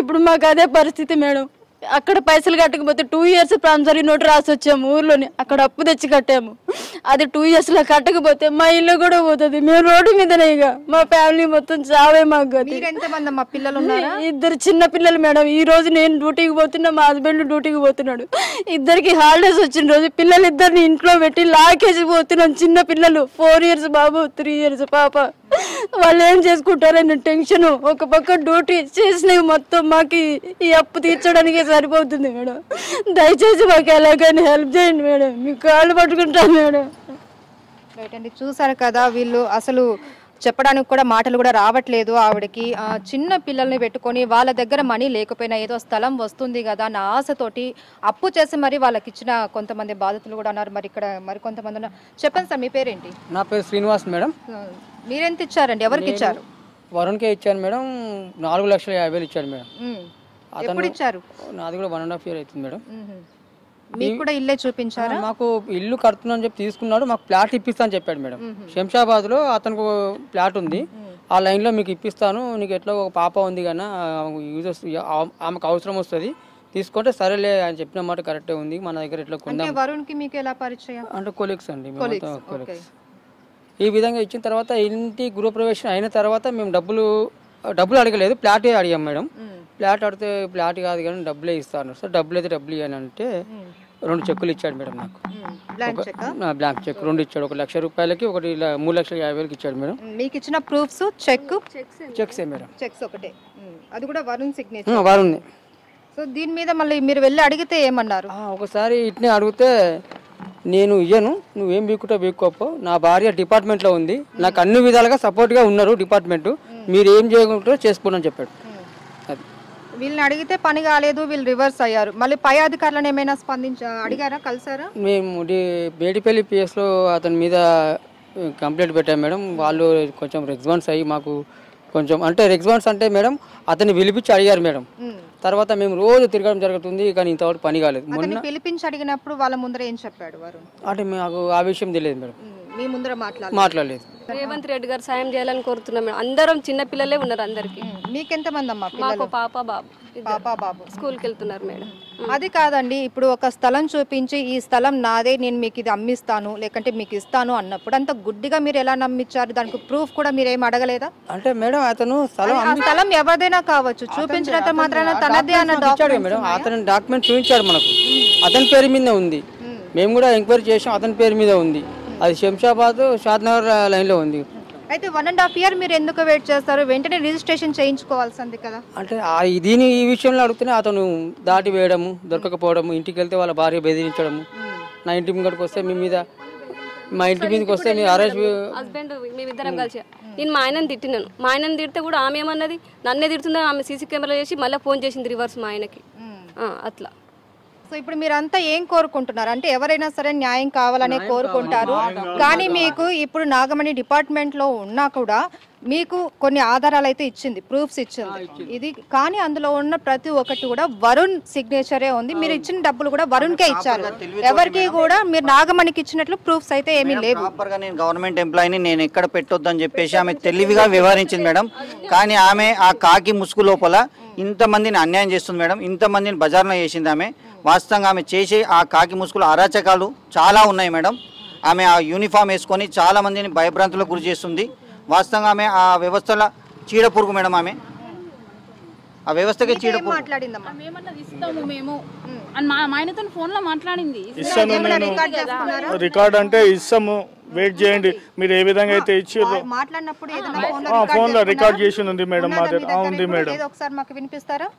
ఇప్పుడు మాకు అదే పరిస్థితి మేడం. అక్కడ పైసలు కట్టకపోతే 2 years ప్రామిసరీ నోట్ రాసి వచ్చాము ఊర్లోని, అక్కడ అప్పు తెచ్చి కట్టాము. అది 2 years లో కట్టకపోతే మా ఇల్లు కూడా పోతుంది, మేము రోడ్డు మీదనే, ఇక మా ఫ్యామిలీ మొత్తం చావే మాకు. పిల్లలు ఉన్నారా? 2 చిన్న పిల్లలు మేడం. ఈ రోజు నేను డ్యూటీకి పోతున్నా, మా హస్బెండ్ డ్యూటీకి పోతున్నాడు. ఇద్దరికి హాలిడేస్ వచ్చిన రోజు పిల్లలు ఇద్దరిని ఇంట్లో పెట్టి లాకేసి పోతున్నాం. చిన్న పిల్లలు, 4 years బాబు, 3 years పాప. వాళ్ళు ఏం చేసుకుంటారని టెన్షన్. ఒక పక్క డ్యూటీ చేసినవి మొత్తం మాకు ఈ అప్పు తీర్చడానికి సరిపోతుంది మేడం. దయచేసి మాకు ఎలాగైనా హెల్ప్ చేయండి మేడం, మీ కాళ్ళు పట్టుకుంటాను మేడం. రైట్ అండి, చూసారు కదా, వీళ్ళు అసలు చెప్పడానికి కూడా మాటలు కూడా రావట్లేదు ఆవిడకి. చిన్న పిల్లల్ని పెట్టుకొని వాళ్ళ దగ్గర మనీ లేకపోయినా ఏదో స్థలం వస్తుంది కదా అన్న ఆశతోటి అప్పు చేసి మరి వాళ్ళకి ఇచ్చిన కొంతమంది బాధితులు కూడా ఉన్నారు. మరి ఇక్కడ మరి కొంతమంది ఉన్నారు. చెప్పండి సార్, మీ పేరేంటి? నా పేరు శ్రీనివాస్ మేడం. మీరెంత ఇచ్చారండి? ఎవరికి ఇచ్చారు? వరుణ్కే ఇచ్చాను మేడం. 4,50,000 ఇచ్చారు మేడం. ఎప్పుడు ఇచ్చారు? నాది కూడా 1.5 year అవుతుంది మేడం. మీకు కూడా ఇల్లే చూపించారా? మాకు ఇల్లు కడుతున్నా అని చెప్పి తీసుకున్నాడు. మాకు ప్లాట్ ఇప్పిస్తా అని చెప్పాడు మేడం. శంషాబాద్ లో అతనికి ప్లాట్ ఉంది, ఆ లైన్ లో మీకు ఇప్పిస్తాను, నీకు ఎట్లా ఒక పాప ఉంది కానీ ఆమెకు అవసరం వస్తుంది, తీసుకుంటే సరేలే అని చెప్పిన మాట కరెక్టే ఉంది. మన దగ్గర ఎట్లా కొందాం. వరుణ్కి మీకు ఎలా పరిచయం? అంటే కొలీగ్స్ అండి. ఈ విధంగా ఇచ్చిన తర్వాత ఇంటి గృహప్రవేశం అయిన తర్వాత మేము డబ్బులు అడగలేదు, ప్లాటే అడిగాం మేడం. ప్లాట్ అడిగితే ప్లాట్ కాదు కానీ డబ్బులే ఇస్తాను సార్. డబ్బులు అయితే డబ్బులు ఇవ్వని అంటే 2 చెక్కులు ఇచ్చాడు మేడం నాకు. బ్లాంక్ చెక్ 2 ఇచ్చాడు. 1,00,000 రూపాయలకి, ఒకటి 3,50,000 ఇచ్చాడు మేడం. మీకు ఇచ్చిన ప్రూఫ్స్ చెక్సే మేడం. చెక్స్ ఒకటే, అది కూడా వరుణ్ సిగ్నేచర్. వరుణ్. సో దీని మీద మళ్ళీ మీరు వెళ్ళి అడిగితే ఏమన్నారు? ఒకసారి ఇట్నే అడిగితే నేను ఇయ్యను, నువ్వేం బీక్కుంటా బీక్కోపో, నా భార్య డిపార్ట్మెంట్లో ఉంది, నాకు అన్ని విధాలుగా సపోర్ట్గా ఉన్నారు డిపార్ట్మెంట్, మీరు ఏం చేయకుంటారో చేసుకోండి చెప్పాడు. వీళ్ళని అడిగితే పని కాలేదు, వీళ్ళు రివర్స్ అయ్యారు. మళ్ళీ పై అధికారులను ఏమైనా అడిగారా, కలిసారా? మేము మేడిపల్లి పిఎస్లో అతని మీద కంప్లైంట్ పెట్టాం మేడం. వాళ్ళు కొంచెం రెస్పాన్స్ అయ్యి మాకు కొంచెం అంటే రెస్పాన్స్ అంటే మేడం అతన్ని పిలిపించి అడిగారు మేడం. తర్వాత మేము రోజు తిరగడం జరుగుతుంది కానీ ఇంతవరకు పని కాలేదు. మొన్న పిలిపించి అడిగినప్పుడు వాళ్ళ ముందర ఏం చెప్పాడు వరుణ్? అంటే మాకు ఆ విషయం తెలియదు మేడం. మీ ముందర మాట్లాడలేదు. రేవంత్ రెడ్డి గారు సాయం చేయాలని కోరుతున్నాం మేడం. అందరం చిన్న పిల్లలే ఉన్నారు అందరికి. మీకెంత మంది అమ్మా? మాకు పాప బాబు. బాబు స్కూల్కి వెళ్తున్నారు మేడం. అది కాదండి, ఇప్పుడు ఒక స్థలం చూపించి ఈ స్థలం నాదే, నేను మీకు ఇది అమ్మిస్తాను లేకంటే మీకు ఇస్తాను అన్నప్పుడు అంత గుడ్డిగా మీరు ఎలా నమ్మించారు? దానికి ప్రూఫ్ కూడా మీరు ఏం అడగలేదా? అంటే మేడం అతను స్థలం ఎవరిదైనా కావచ్చు, చూపించినంత మాత్రాన తనదే అన్న మేడం అతను డాక్యుమెంట్ చూపించాడు మనకు, అతని పేరు మీద ఉంది. మేము కూడా ఎంక్వైరీ చేసాం, అతని పేరు మీద ఉంది. అది శంషాబాద్ షాద్నగర్ లైన్లో ఉంది. అయితే 1.5 year మీరు ఎందుకు వెయిట్ చేస్తారు? వెంటనే రిజిస్ట్రేషన్ చేయించుకోవాల్సింది కదా. అంటే ఈ విషయంలో అడుగుతూనే అతను దాటి వేయడము, దొరకకపోవడము, ఇంటికి వెళ్తే వాళ్ళ భార్య బెదిరించడము, నా ఇంటి ముంగడికి వస్తే మీ మీద, మా ఇంటి మీదకి వస్తే మీ అరెస్ట్. హస్బెండ్ మేమిద్దరం కలిసి నేను మా ఆయనని తిట్టినాను. మా ఆయనని తిడితే కూడా ఆమె ఏమన్నది, నన్నే తిడుతుందని ఆమె సీసీ కెమెరా చేసి మళ్ళీ ఫోన్ చేసింది రివర్స్ మా ఆయనకి. అట్లా. సో ఇప్పుడు మీరంతా ఏం కోరుకుంటున్నారు? అంటే ఎవరైనా సరే న్యాయం కావాలనే కోరుకుంటారు, కానీ మీకు ఇప్పుడు నాగమణి డిపార్ట్మెంట్లో ఉన్నా కూడా మీకు కొన్ని ఆధారాలు అయితే ఇచ్చింది, ప్రూఫ్స్ ఇచ్చింది ఇది, కానీ అందులో ఉన్న ప్రతి ఒక్కటి కూడా వరుణ్ సిగ్నేచరే ఉంది. మీరు ఇచ్చిన డబ్బులు కూడా వరుణ్కే ఇచ్చారు, ఎవరికి కూడా మీరు నాగమణికి ఇచ్చినట్లు ప్రూఫ్స్ అయితే ఏమీ లేవు. ప్రాపర్గా నేను గవర్నమెంట్ ఎంప్లాయీని, నేను ఎక్కడ పెట్టొద్దని చెప్పేసి ఆమె తెలివిగా వ్యవహరించింది మేడం. కానీ ఆమె ఆ కాకి ముసుగు లోపల ఇంతమందిని అన్యాయం చేస్తుంది మేడం, ఇంతమందిని బజార్లో చేసింది ఆమె. వాస్తవంగా ఆమె చేసే ఆ కాకి ముసుగులు అరాచకాలు చాలా ఉన్నాయి మేడం. ఆమె ఆ యూనిఫామ్ వేసుకొని చాలా మందిని భయభ్రాంతులకు గురి చేస్తుంది. వాస్తవంగా ఆమె ఆ వ్యవస్థల చీడపురుగు మేడం. ఆమె ఆ వ్యవస్థకి చీడపురుగు. మేము మా ఆయనతో ఫోన్లో మాట్లాడింది. రికార్డ్ అంటే ఇస్తాము, వెయిట్ చేయండి, మీరు ఏ విధంగా అయితే ఇచ్చారో ఫోన్లో రికార్డ్ చేసి ఉంది మేడం. మా దగ్గర ఉంది మేడం. ఒకసారి మాకు వినిపిస్తారా?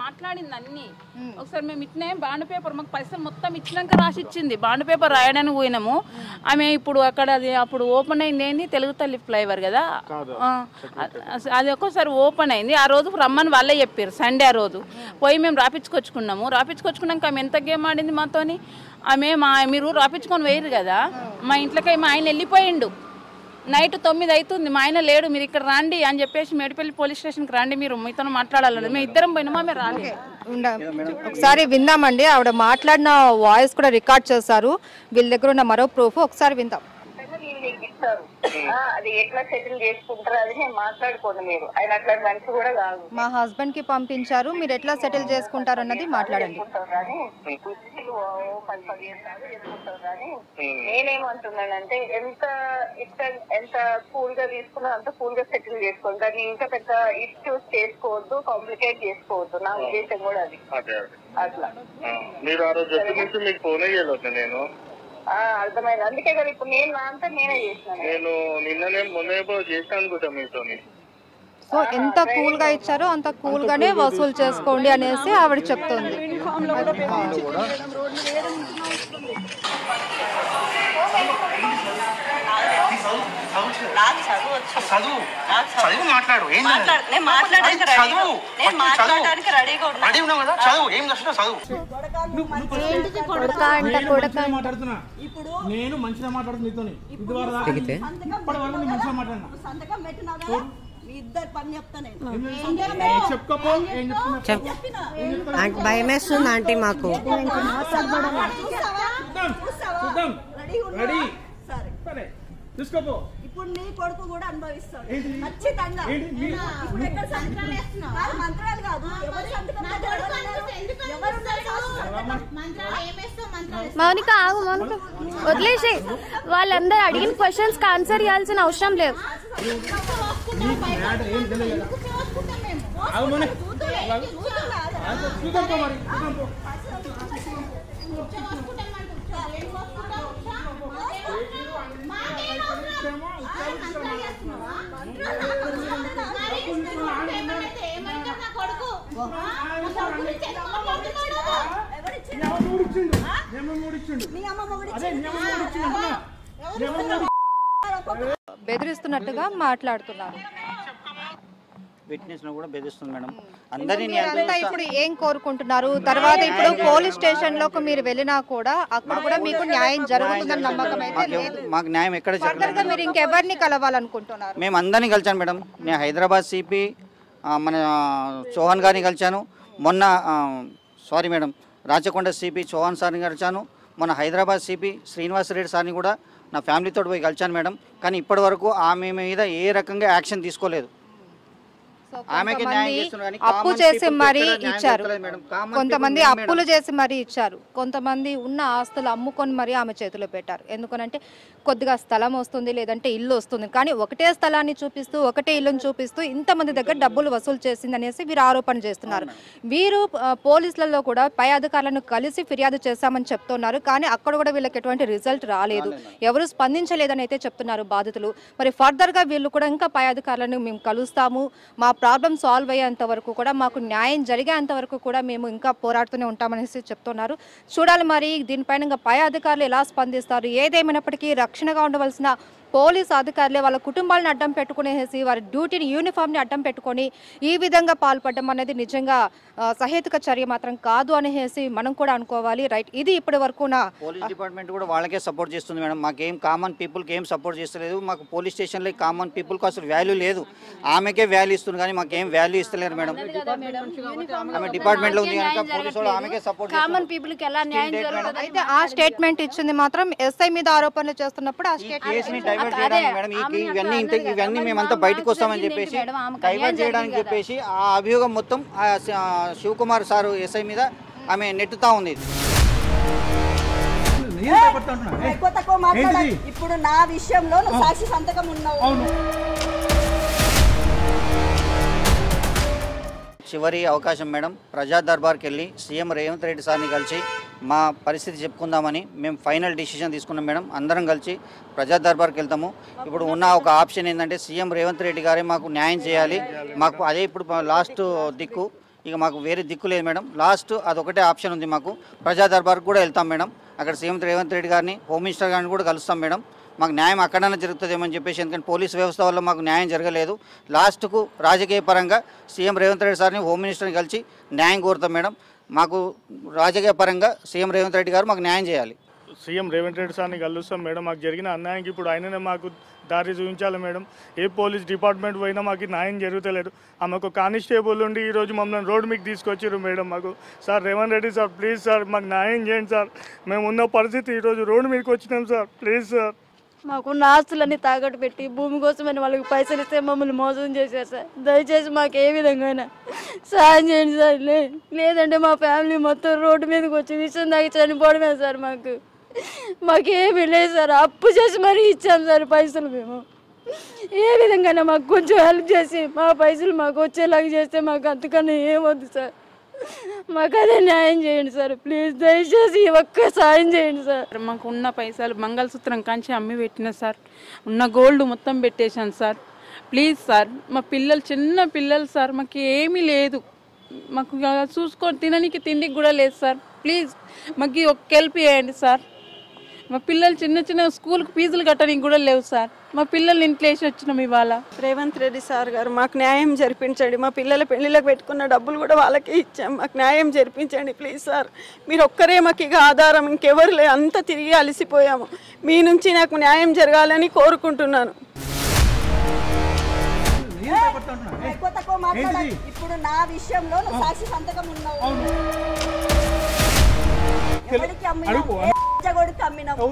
మాట్లాడింది అన్ని. ఒకసారి మేము ఇట్నే బాండ్ పేపర్ మాకు పైసలు మొత్తం ఇచ్చినాక రాసి ఇచ్చింది. బాండ్ పేపర్ రాయడానికి పోయినాము. ఆమె ఇప్పుడు అక్కడ అప్పుడు ఓపెన్ అయింది ఏంది, తెలుగు తల్లి ఫ్లైఓవర్ కదా, అది ఒక్కోసారి ఓపెన్ అయింది. ఆ రోజు రమ్మని వాళ్ళే చెప్పారు, సండే ఆ రోజు పోయి మేము రాపించుకొచ్చుకున్నాక ఆమె ఎంత గేమ్ ఆడింది మాతోని. ఆమె మీరు రాపించుకొని వేయరు కదా, మా ఇంట్లోకి మా ఆయన వెళ్ళిపోయిండు. నైట్ 9 అవుతుంది, మా ఆయన లేడు, మీరు ఇక్కడ రండి అని చెప్పేసి మేడిపల్లి పోలీస్ స్టేషన్కి రండి, మీరు మీతో మాట్లాడాలని. మేము ఇద్దరం పోయినామా, మేము రాలేదు. ఒకసారి విందామండి, ఆవిడ మాట్లాడిన వాయిస్ కూడా రికార్డ్ చేశారు. వీళ్ళ దగ్గర ఉన్న మరో ప్రూఫ్ ఒకసారి విందాం. అది ఎట్లా సెటిల్ చేసుకుంటారు అది నేను మాట్లాడుకోండి. మీరు ఆయన అట్లా మనిషి కూడా కాదు. మా హస్బెండ్ కి పంపించారు, మీరు ఎట్లా సెటిల్ చేసుకుంటారు అన్నది మాట్లాడండి. నేనేమంటున్నానంటే ఎంత కూల్ గా తీసుకున్నా అంత కూల్ గా సెటిల్ చేసుకోండి. దాన్ని ఇంకా పెద్ద ఇష్యూస్ చేసుకోవద్దు, కాంప్లికేట్ చేసుకోవద్దు. నా ఉద్దేశం కూడా అది. అట్లా మీరు ఆ రోజు మీకు ఫోన్ అయ్యేది నేను అర్థమైంది. అందుకే కదా ఇప్పుడు నేను నా అంతా నేనే చేసినాను. నేను నిన్ననే మొన్న చేస్తాను అనుకుంటా మీతో. సో ఎంత కూల్ గా ఇచ్చారో అంత కూల్ గానే వసూలు చేసుకోండి అనేసి ఆవిడ చెప్తుంది. నేను మంచిగా మాట్లాడుతున్నా నీతో, భయమేస్తుంది ఆంటీ మాకు. ఇప్పుడు నీ కొడుకు కూడా అనుభవిస్తాడు ఖచ్చితంగా. ఇప్పుడు ఎక్కడ సంతకాలు వేస్తున్నావు? మంత్రాలు కాదు, ఎవరు సంతకం మౌనిక ఆగు, మౌనిక వదిలేసి. వాళ్ళందరూ అడిగిన క్వశ్చన్స్ కి ఆన్సర్ ఇవ్వాల్సిన అవసరం లేదు. బెదిరిస్తున్నట్టుగా మాట్లాడుతున్నారు. విట్నెస్ కూడా బెదిరిస్తుంది మేడం. అందరినీ ఇప్పుడు ఏం కోరుకుంటున్నారు? తర్వాత ఇప్పుడు పోలీస్ స్టేషన్ లోకి మీరు వెళ్ళినా కూడా అక్కడ కూడా మీకు న్యాయం జరుగుతుందని నమ్మకం అయితే లేదు. మాకు న్యాయం ఎక్కడ జరగలేదు. మీరు ఇంకెవరిని కలవాలనుకుంటున్నారు? మేము అందరినీ కలిసాను మేడం. నేను హైదరాబాద్ సిపి మన చౌహాన్ గారిని కలిశాను మొన్న. Sorry madam, Rachakonda CP Chauhan సార్ని కలిశాను మన హైదరాబాద్ సిపి శ్రీనివాస్ రెడ్డి సార్ని కూడా నా ఫ్యామిలీతో పోయి కలిశాను మేడం. కానీ ఇప్పటి వరకు ఆమె మీద ఏ రకంగా యాక్షన్ తీసుకోలేదు. అప్పు చేసి మరీ ఇచ్చారు, కొంతమంది అప్పులు చేసి మరీ ఇచ్చారు, కొంతమంది ఉన్న ఆస్తులు అమ్ముకొని మరీ ఆమె చేతిలో పెట్టారు. ఎందుకనంటే కొద్దిగా స్థలం వస్తుంది, లేదంటే ఇల్లు వస్తుంది, కానీ ఒకటే స్థలాన్ని చూపిస్తూ ఒకటే ఇల్లుని చూపిస్తూ ఇంతమంది దగ్గర డబ్బులు వసూలు చేసింది అనేసి వీరు ఆరోపణ చేస్తున్నారు. వీరు పోలీసులలో కూడా పై అధికారులను కలిసి ఫిర్యాదు చేశామని చెప్తున్నారు. కానీ అక్కడ కూడా వీళ్ళకి ఎటువంటి రిజల్ట్ రాలేదు, ఎవరు స్పందించలేదని అయితే చెప్తున్నారు బాధితులు. మరి ఫర్దర్గా వీళ్ళు కూడా ఇంకా పై అధికారులను మేము కలుస్తాము, మా ప్రాబ్లం సాల్వ్ అయ్యేంత వరకు కూడా, మాకు న్యాయం జరిగేంత వరకు కూడా మేము ఇంకా పోరాడుతూనే ఉంటామనేసి చెప్తున్నారు. చూడాలి మరి దీనిపైన ఇంకా పై అధికారులు ఎలా స్పందిస్తారు. ఏదేమైనప్పటికీ రక్షణగా ఉండవలసిన పోలీసు అధికారులే వాళ్ళ కుటుంబాలను అడ్డం పెట్టుకునేసి వారి డ్యూటీని యూనిఫామ్ని అడ్డం పెట్టుకొని ఈ విధంగా పాల్పడడం అనేది నిజంగా సహేతుక చర్య మాత్రం కాదు అనేసి మనం కూడా అనుకోవాలి. రైట్, ఇది ఇప్పటి వరకు పోలీస్ డిపార్ట్మెంట్ కూడా వాళ్ళకే సపోర్ట్ చేస్తుంది మేడం. మాకేం కామన్ పీపుల్కి ఏం సపోర్ట్ చేస్తలేదు. మాకు పోలీస్ స్టేషన్లో కామన్ పీపుల్కి అసలు వాల్యూ లేదు. ఆమెకే వాల్యూ ఇస్తుంది కానీ మాకేం వాల్యూ ఇస్తలేరు మేడం. ఆమె డిపార్ట్మెంట్లో ఉంది కనుక పోలీసు వాళ్ళు ఆమెకే సపోర్ట్ చేస్తున్నారు. అయితే ఆ స్టేట్మెంట్ ఇచ్చింది మాత్రం ఎస్ఐ మీద ఆరోపణలు చేస్తున్నప్పుడు ఆ స్టేట్మెంట్ ఇవన్నీ మేమంతా బయటకు వస్తామని చెప్పేసి డైవర్ట్ చేయడానికి చెప్పేసి ఆ అభియోగం మొత్తం శివకుమార్ సారు ఎస్ఐ మీద ఆమె నెట్టుతా ఉంది. ఇప్పుడు నా విషయంలో సాక్షి సంతకం ఉన్నావు. చివరి అవకాశం మేడం, ప్రజా దర్బార్కి వెళ్ళి సీఎం రేవంత్ రెడ్డి సార్ని కలిసి మా పరిస్థితి చెప్పుకుందామని మేము ఫైనల్ డిసిషన్ తీసుకున్నాం మేడం. అందరం కలిసి ప్రజా దర్బార్కి వెళ్తాము. ఇప్పుడు ఉన్న ఒక ఆప్షన్ ఏంటంటే సీఎం రేవంత్ రెడ్డి గారే మాకు న్యాయం చేయాలి. మాకు అదే ఇప్పుడు లాస్ట్ దిక్కు, ఇక మాకు వేరే దిక్కు లేదు మేడం. లాస్ట్ అదొకటే ఆప్షన్ ఉంది మాకు. ప్రజా దర్బార్కి కూడా వెళ్తాం మేడం. అక్కడ సీఎం రేవంత్ రెడ్డి గారిని, హోమ్ మినిస్టర్ గారిని కూడా కలుస్తాం మేడం. మాకు న్యాయం అక్కడనే జరుగుతుందేమని చెప్పేసి, ఎందుకంటే పోలీస్ వ్యవస్థ వల్ల మాకు న్యాయం జరగలేదు. లాస్ట్కు రాజకీయ పరంగా సీఎం రేవంత్ రెడ్డి సార్ని, హోమ్ మినిస్టర్ని కలిసి న్యాయం కోరుతాం మేడం. మాకు రాజకీయ పరంగా సీఎం రేవంత్ రెడ్డి గారు మాకు న్యాయం చేయాలి. సీఎం రేవంత్ రెడ్డి సార్ని కలుస్తాం మేడం. మాకు జరిగిన అన్యాయానికి ఇప్పుడు ఆయననే మాకు దారి చూపించాలి మేడం. ఏ పోలీస్ డిపార్ట్మెంట్ పోయినా మాకు న్యాయం జరుగుతలేదు. ఆమెకు కానిస్టేబుల్ ఉండి ఈరోజు మమ్మల్ని రోడ్డు మీకు తీసుకొచ్చారు మేడం. మాకు sir Revanth Reddy sir please sir మాకు న్యాయం చేయండి సార్. మేము ఉన్న పరిస్థితి ఈరోజు రోడ్డు మీదకి వచ్చినాం సార్, ప్లీజ్ సార్. మాకున్న ఆస్తులన్నీ తాకట్టు పెట్టి భూమి కోసమని వాళ్ళకి పైసలు ఇస్తే మమ్మల్ని మోసం చేశారు సార్. దయచేసి మాకు ఏ విధంగా సాయం చేయండి సార్. లేదంటే మా ఫ్యామిలీ మొత్తం రోడ్డు మీదకి వచ్చి విషయం దాకా చనిపోవడమే సార్. మాకేమీ లేదు సార్. అప్పు చేసి మరీ ఇచ్చాం సార్ పైసలు. మేము ఏ విధంగా మాకు కొంచెం హెల్ప్ చేసి మా పైసలు మాకు వచ్చేలాగా చేస్తే మాకు అంతకన్నా ఏమొద్దు సార్. మాకు అదే న్యాయం చేయండి సార్ ప్లీజ్. దయచేసి ఒక్క సాయం చేయండి సార్. మాకు ఉన్న పైసలు మంగళసూత్రం కాంచి అమ్మి పెట్టిన సార్. ఉన్న గోల్డ్ మొత్తం పెట్టేశాను సార్. ప్లీజ్ సార్, మా పిల్లలు చిన్న పిల్లలు సార్, మాకు ఏమీ లేదు. మాకు చూసుకొని తినడానికి తిండికి కూడా లేదు సార్. ప్లీజ్ మాకు ఒక హెల్ప్ చేయండి సార్. మా పిల్లలు చిన్న చిన్న స్కూల్కి ఫీజులు కట్టడానికి కూడా లేవు సార్. మా పిల్లల్ని ఇంట్లో వేసి వచ్చినాం ఇవాళ. రేవంత్ రెడ్డి సార్ గారు మాకు న్యాయం జరిపించండి. మా పిల్లల పెళ్లిళ్ళకి పెట్టుకున్న డబ్బులు కూడా వాళ్ళకే ఇచ్చాం. మాకు న్యాయం జరిపించండి ప్లీజ్ సార్. మీరు ఒక్కరే మాకు ఇక ఆధారం, ఇంకెవరు లేదు. అంతా తిరిగి అలసిపోయాము. మీ నుంచి నాకు న్యాయం జరగాలని కోరుకుంటున్నాను. ఇప్పుడు నా విషయంలో సాక్షి సంతకం ఉన్నావు. ఎవరికి అమ్మినావు? అమ్మినావు.